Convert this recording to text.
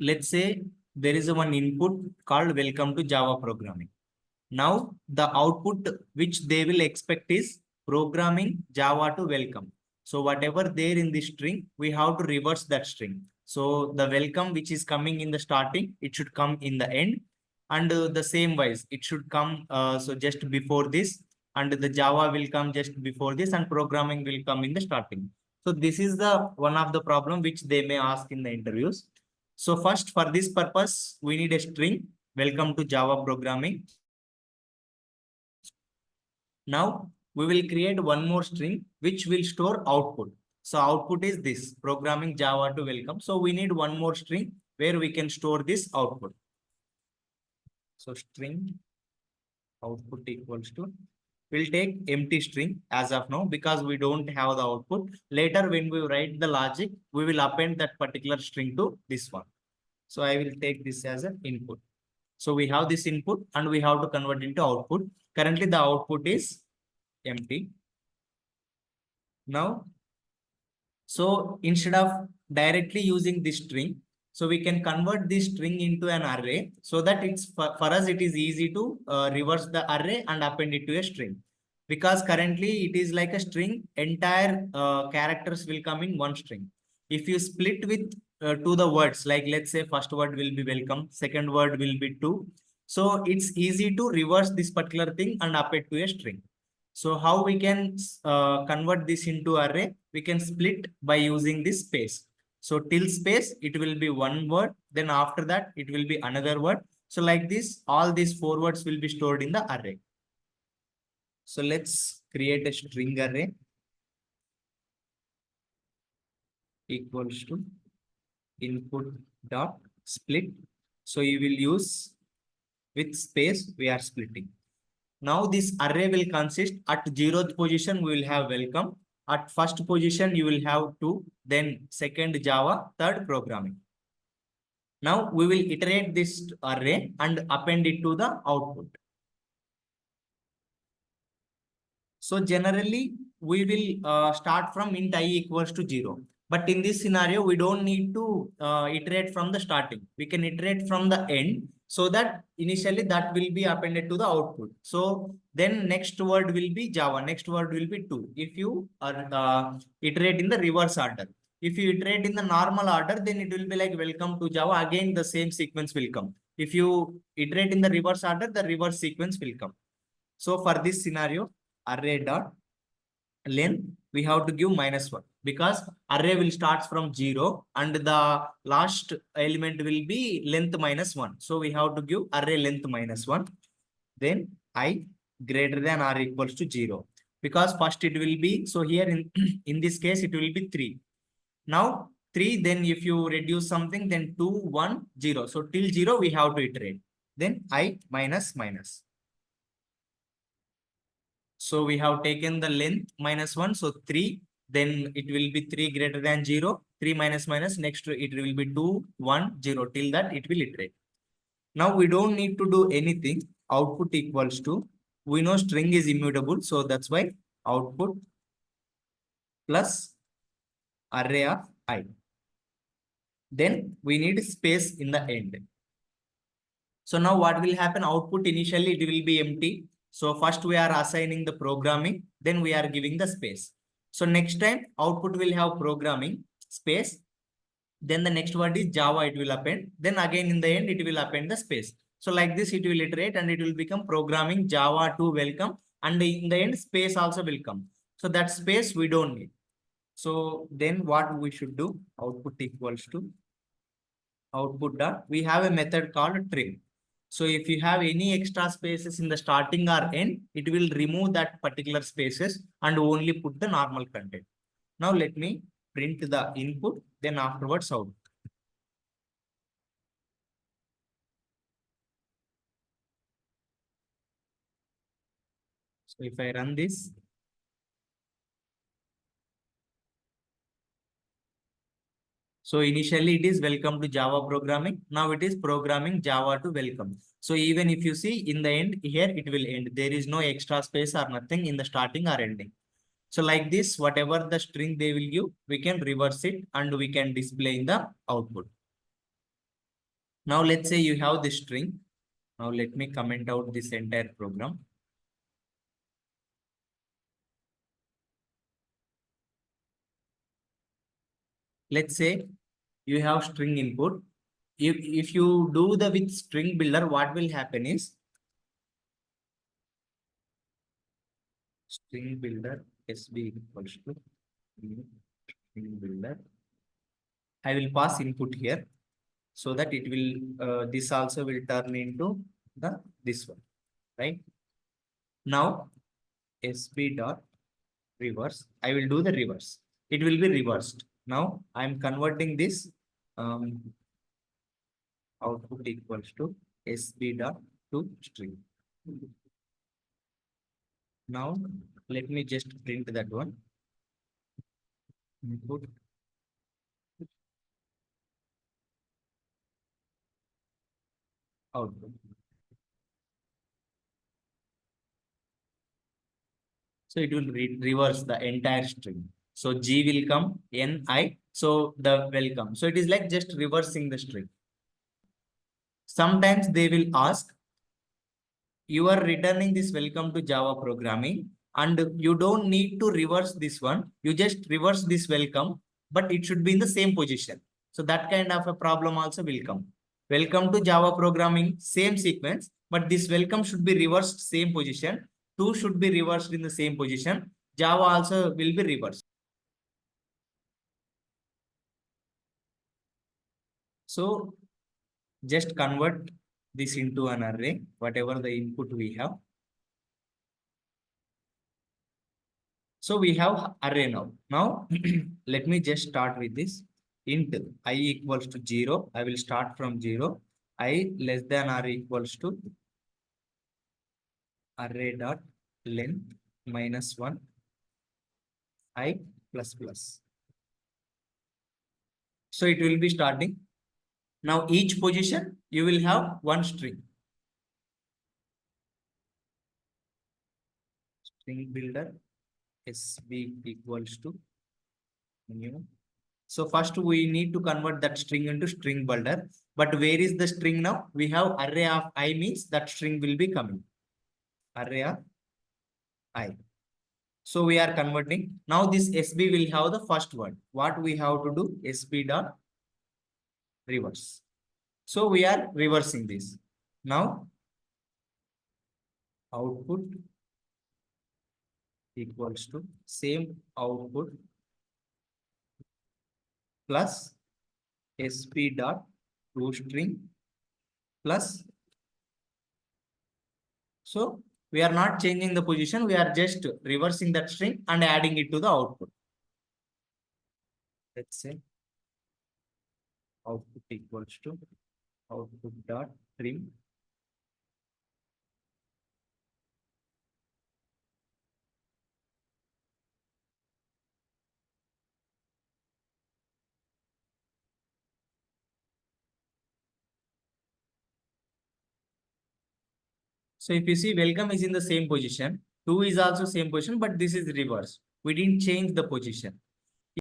let's say there is one input called welcome to Java programming. Now the output which they will expect is programming Java to welcome. So whatever there in the string, we have to reverse that string. So the welcome which is coming in the starting, it should come in the end. And the same wise, it should come so just before this, and the Java will come just before this, and programming will come in the starting. So this is the one of the problem which they may ask in the interviews. So first, for this purpose, we need a string, welcome to Java programming. Now we will create one more string which will store output. So output is this, programming Java to welcome. So we need one more string where we can store this output. So string output equals to, we'll take empty string as of now because we don't have the output. Later when we write the logic, we will append that particular string to this one. So I will take this as an input. So we have this input and we have to convert into output. Currently the output is empty. Now, so instead of directly using this string, so we can convert this string into an array so that it's for us, it is easy to reverse the array and append it to a string. Because currently it is like a string, entire characters will come in one string. If you split with to the words, like let's say first word will be welcome, second word will be to. So it's easy to reverse this particular thing and append to a string. So how we can convert this into array? We can split by using this space. So till space, it will be one word. Then after that, it will be another word. So like this, all these four words will be stored in the array. So let's create a string array equals to input dot split. So you will use with space, we are splitting. Now this array will consist at 0th position, we will have welcome. At first position, you will have to, then second Java, third programming. Now we will iterate this array and append it to the output. So generally, we will start from int I equals to 0. But in this scenario, we don't need to iterate from the starting. We can iterate from the end so that initially that will be appended to the output. So then next word will be Java, next word will be 2. If you iterate in the reverse order. If you iterate in the normal order, then it will be like welcome to Java. Again, the same sequence will come. If you iterate in the reverse order, the reverse sequence will come. So for this scenario, array dot length, we have to give -1 because array will start from 0 and the last element will be length -1. So we have to give array length -1. Then I greater than or equals to 0 because first it will be, so here in this case it will be 3. Now 3, then if you reduce something, then 2, 1, 0. So till 0 we have to iterate. Then I minus minus. So we have taken the length -1, so 3, then it will be 3 greater than 0, 3 minus minus, next it will be 2, 1, 0, till that it will iterate. Now we don't need to do anything, output equals to, we know string is immutable, so that's why output plus array of I. Then we need space in the end. So now what will happen, output initially it will be empty. So first we are assigning the programming, then we are giving the space. So next time output will have programming space. Then the next word is Java, it will append. Then again in the end, it will append the space. So like this, it will iterate and it will become programming Java to welcome. And in the end, space also will come. So that space we don't need. So then what we should do, output equals to output dot, we have a method called trim. So if you have any extra spaces in the starting or end, it will remove that particular spaces and only put the normal content. Now let me print the input, then afterwards out. So if I run this, so initially it is welcome to Java programming. Now it is programming Java to welcome. So even if you see in the end here, it will end. There is no extra space or nothing in the starting or ending. So like this, whatever the string they will give, we can reverse it and we can display in the output. Now let's say you have this string. Now let me comment out this entire program. Let's say you have string input. If you do the with string builder, what will happen is string builder SB equals to new string builder. I will pass input here so that it will this also will turn into the this one, right? Now SB dot reverse. I will do the reverse. It will be reversed. Now I am converting this output equals to SB dot to string. Now let me just print that one. Input output. So it will reverse the entire string. So G will come, N, I. So the welcome. So it is like just reversing the string. Sometimes they will ask, you are returning this welcome to Java programming and you don't need to reverse this one. You just reverse this welcome, but it should be in the same position. So that kind of a problem also will come. Welcome to Java programming, same sequence, but this welcome should be reversed same position. Two should be reversed in the same position. Java also will be reversed. So just convert this into an array, whatever the input we have. So we have array now. Now let me just start with this int I equals to 0. I will start from 0. I less than or equals to array dot length minus 1 I plus plus. So it will be starting. Now each position you will have one string. String builder SB equals to new. So first we need to convert that string into string builder. But where is the string now? We have array of I means that string will be coming. Array of I. So we are converting. Now this SB will have the first word. What we have to do? SB dot reverse. So we are reversing this. Now output equals to same output plus SP dot toString plus. So we are not changing the position. We are just reversing that string and adding it to the output. Let's say output equals to output dot trim. So if you see welcome is in the same position, 2 is also same position, but this is reverse. We didn't change the position.